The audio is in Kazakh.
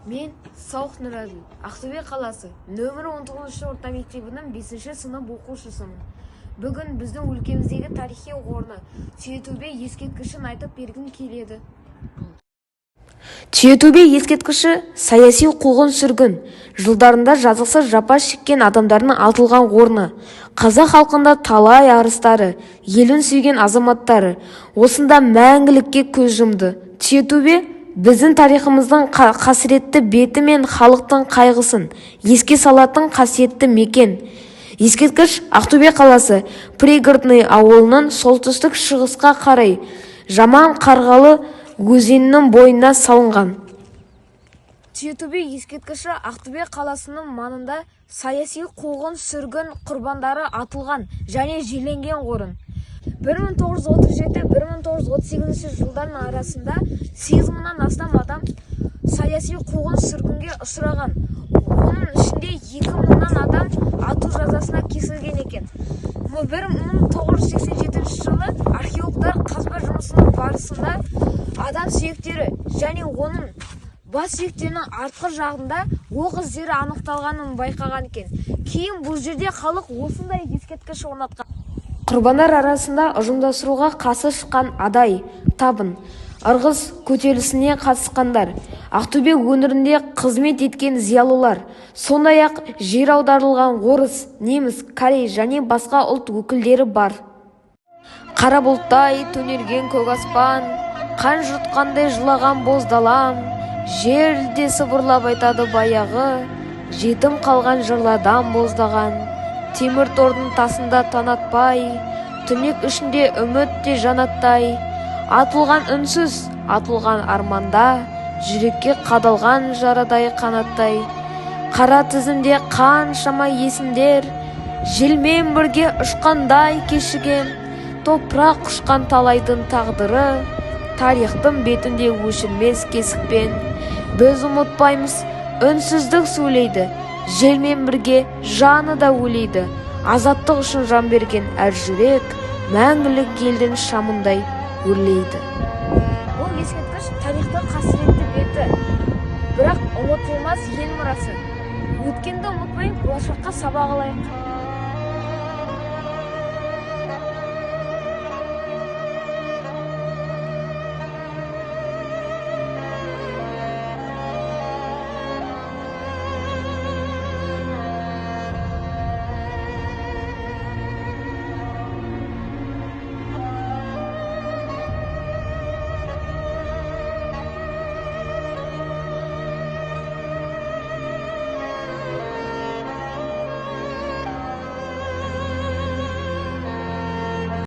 Мен Сауық Нұраділ, Ақтөбе қаласы, нөмірі 19 орта мектебінің 5 сынып оқушысымын. Бүгін біздің өлкеміздегі тарихи орны Түйетөбе ескерткішін айтып бергім келеді. Түйетөбе ескерткіші саяси қуғын-сүргін жылдарында жазықсыз жапа шеккен адамдардың атылған орны. Қазақ халқында талай арыстары, елін сүйген азаматтары осында мәңгілікке көз жұмды. Түйетөбе біздің тарихымыздың қасіретті беті мен халықтың қайғысын еске салатын қасиетті мекен. Ескерткіш Ақтөбе қаласы Пригородный ауылының солтүстік шығысқа қарай Жаман Қарғалы өзенінің бойына салынған. Түйетөбе ескерткіші Ақтөбе қаласының маңында саяси қуғын-сүргін құрбандары атылған және жерленген орын. 1937-1938 жылдардың арасында 8 мыңнан астам адам саяси қуғын-сүргінге ұшыраған. Оның ішінде 2 мыңнан адам ату жазасына кесілген екен. 1987 жылы археологтар қазба жұмысының барысында адам сүйектері және оның бас сүйектерінің артқы жағында оқ іздері анықталғанын байқаған екен. Кейін бұл жерде халық осындай ескерткіш орнатқан. Құрбандар арасында ұжымдастыруға қарсы шыққан адай, табын, ырғыз көтерілісіне қатысқандар, Ақтөбе өңірінде қызмет еткен зиялылар, сондай-ақ жер аударылған орыс, неміс, корей және басқа ұлт өкілдері бар. Қара бұлттай төнерген көк аспан, қан жұтқандай жылаған боз далам, жерде сыбырлап айтады баяғы, жетім қалған жырладан боздаған. Темір тордың тасында танатпай, түнек ішінде үміт те жанаттай, атылған үнсіз, атылған арманда, жүрекке қадалған жарадай қанаттай. Қара тізімде қаншама есімдер, желмен бірге ұшқандай кешіген, топырақ құшқан талайдың тағдыры, тарихтың бетінде өшірмес кесікпен. Біз ұмытпаймыз, үнсіздік сөйлейді, желмен бірге жаны да өлейді. Азаттық үшін жан берген әр жүрек мәңгілік елдің шамындай өрлейді. Бұл ескерткіш тарихтың қасіретті беті, бірақ ұмытылмас ел мұрасы. Өткенді ұмытпай болашаққа сабақ алайық.